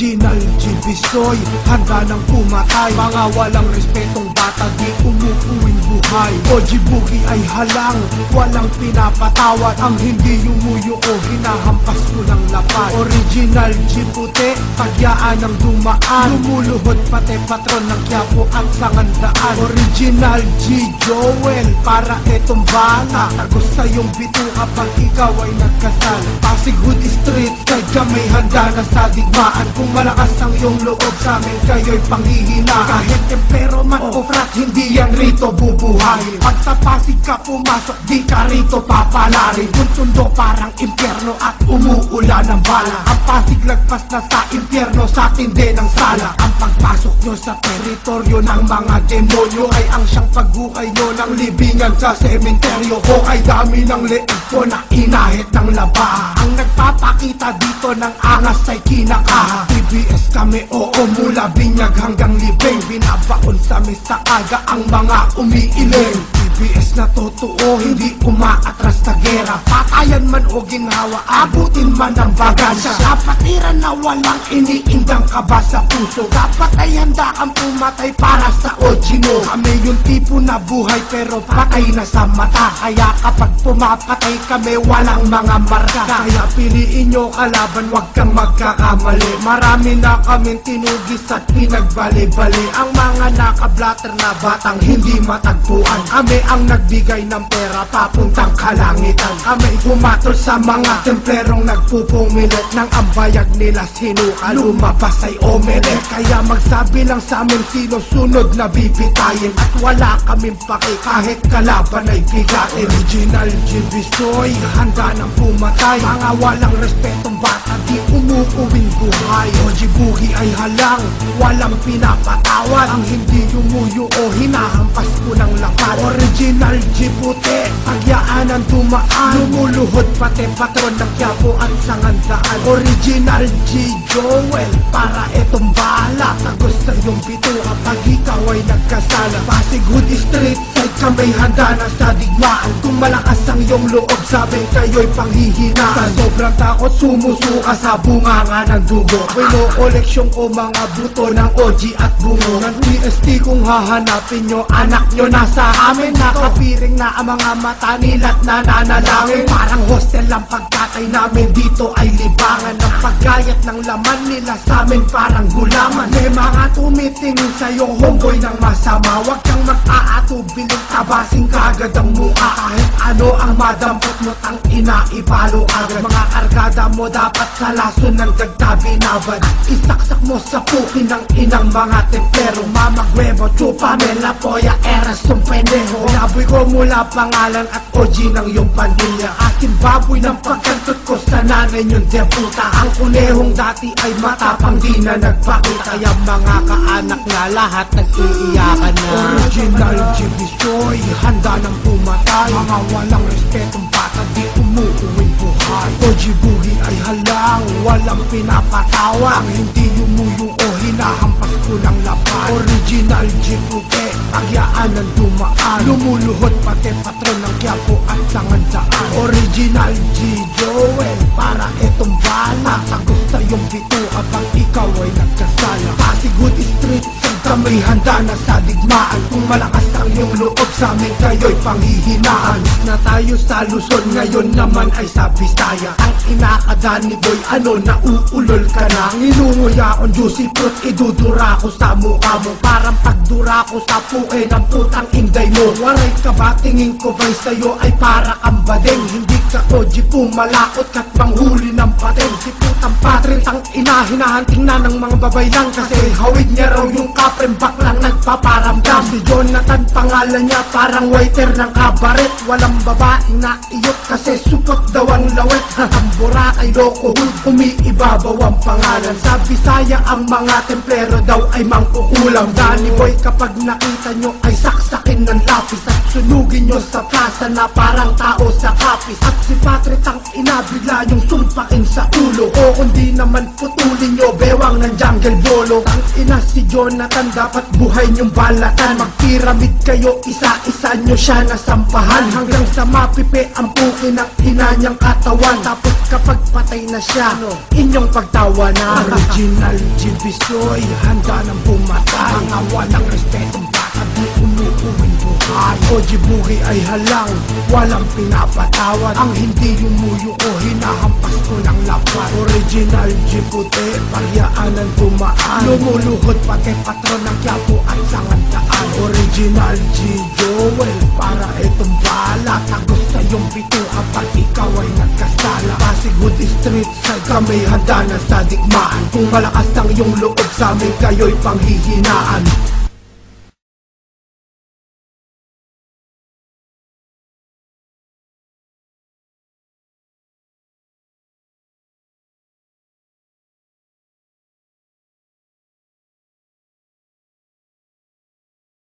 Original Gibisoy, handa ng pumatay. Mga walang respetong bata, di umuuwing buhay. Oji Boogie ay halang, walang pinapatawad. Ang hindi yumuyo o hinahampas ko ng lapad. Original Giputi, tagyaan ng dumaan. Lumuluhod pati patron ng Quiapo at Sangandaan. Original G. Joel, para etong bala. Tagos sa iyong bito kapag ikaw ay nagkasal. Pasig Hood Street, sadya may handa na sa digmaan. Kung malakas ang iyong loob sa amin, kayo'y panghihina. Kahit tempero man o frat, hindi yan rito bubuhayin. Pag sa Pasig ka pumasok, di ka rito papalarin. Kung sundo parang impyerno at umuulan ng bala. Ang Pasig lagpas na sa impyerno, sa tindi ng sala. Ang pagpasok nyo sa teritoryo ng mga demonyo ay ang siyang pagbuhay nyo ng libingan sa sementeryo. O ay dami ng leeg ko na inahit ng laba. Ang nagpapakita dito ng angas ay kinakaha. TBS kami, oo, mula binyag hanggang libing. Binabaon sa mesa aga ang mga umiiling. TBS na totoo, hindi umaatras na gera. Patayan man o ginhawa, abutin man ang bagansya. Kapatiran na walang iniindang kaba sa puso. Dapat ay handa kang pumatay para sa oji mo. Kami yung tipo na buhay pero patay na sa mata. Kaya kapag pumapatay kami, walang mga marka. Kaya piliin nyo kalaban, wag kang magkakamali. Marami na kaming tinugis at pinagbali-bali. Ang mga nakablatter na batang hindi matagpuan. Kami ang nagbigay ng pera papuntang kalangitan. Kami humatol sa mga templerong nagpupumilit ng ang bayag nila sinuka. Lumabas ay omelet. Kaya magsabi lang sa amin sino sunod na bibitayin. At wala kaming paki kahit kalaban ay bigatin. Original Gibisoy, handa ng pumatay. Mga walang respetong bata, di umuuwing buhay. Oji Boogie ay halang, walang pinapatawad. Ang hindi yumuyo o hinahampas ko ng lapad. Original Giputi, tagyaan ng dumaan. Lumuluhod pati patron ng Quiapo at Sangandaan. Original G. Joel, para etong bala. Tagos sa iyong bito kapag ikaw ay nagkasala. Pasig Hood Street, side ka may handa na sa digmaan. Kung malakas ang iyong loob, sabi kayo'y panghihinaan. Sa sobrang takot, sumusuka sa bunganga ng dugo. Wino-koleksyon ko mga buto ng OG at bungo. Ng PST kung hahanapin nyo, anak nyo nasa amin. Nakapiring na ang mga mata nila't nananalangin. Parang hostel ang pagkatay namin, dito ay libangan. Ang paggayat ng laman nila sa amin parang gulaman. May mga tumitingin sa'yo, homeboy ng masama. Huwag kang mag-aatubiling, tabasing kagad ang mukha. Kahit ano ang madampot mo, tang ina, ipalo agad. Mga kargada mo dapat sa lason ng dagtabinabad. Isaksak mo sa pukin ng inang mga templero. Mamagwebo, chupa, mela, poya, eras, yung pendejo. Naboy ko mula pangalan at OG ng iyong pandilya. Aking baboy ng pagkantot ko sa nanay niyong deputa. Ang kunehong dati ay matapang, di na nagpakita. Kaya mga kaanak na lahat nag-iiyakan na. Original Gibisoy, handa ng pumatay. Mga walang respetong bata, di umuuwing buhay. Oji Boogie ay halang, walang pinapatawa. Ang hindi yumuyo o hinahampas ko ng lapad. Original Giputi, tagyaan ng dumaan. Lumuluhod pati patron ng Quiapo at Sangandaan. Original G. Joel, para etong bala. Tagos sa iyong bito kapag ikaw ay nagkasala. Pasig Hood Street, sadya may handa na sa digmaan. Kung malakas ang iyong loob, sa amin kayo'y panghihinaan. Na tayo sa Luzon, ngayon naman ay sa Bisaya. Ang inakada ni Boy, ano, nauulol ka na. Nilunguya akong juicy fruit, idudura ko sa mukha mo. Parang pagdura ko sa puke ng putang inday mo. Waray ka ba, tingin ko ba'y sa'yo ay para kang badeng. Hindi ka Oji pumalakot ka't manghuli ng pating. Si putang patrin, tang ina, hinahanting na ng mga babay lang. Kasi hawid niya raw yung kaprem, baklang nagpaparamdam. Si Jonathan, pangalan niya parang waiter ng kabaret. Walang babaeng na iyot kasi supot daw ang lawet. Ang Boracay, Loco Hood, umiibabaw ang pangalan. Sa Bisaya ang mga templero daw ay mangkukulam. Danny Boy, kapag nakita nyo ay saksak Buhugasin ng lapis at sunugin nyo sa plaza na parang tao sa kapis. At si Patrick ang inabigla yung sumpain sa ulo. O kundi naman putulin nyo bewang ng jungle bolo. Tang ina si Jonathan dapat buhay nyong balatan. Magpiramid kayo isa-isa nyo siya nasampahan. Hanggang sa mapipi ang puki ng ina niyang katawan. Tapos kapag patay na siya, inyong pagtawanan. Original G. Bisoy, handa ng pumatay. Mga walang respetong bata, di umuuwing buhay. O Jibuki ay halang, walang pinapatawad. Ang hindi yumuyo ko, hinahampas ko ng lapat. Original G. Puti, pagyaanan tumaan. Lumuluhod pati patron ng Quiapo at Sangandaan. Original G. Joel, para itong bala. Tagos sa iyong bituka pag ikaw ay nagkasala. Pasig Hood Street, sa kami handa na sa digmaan. Kung malakas ang iyong loob sa amin, kayo'y panghihinaan.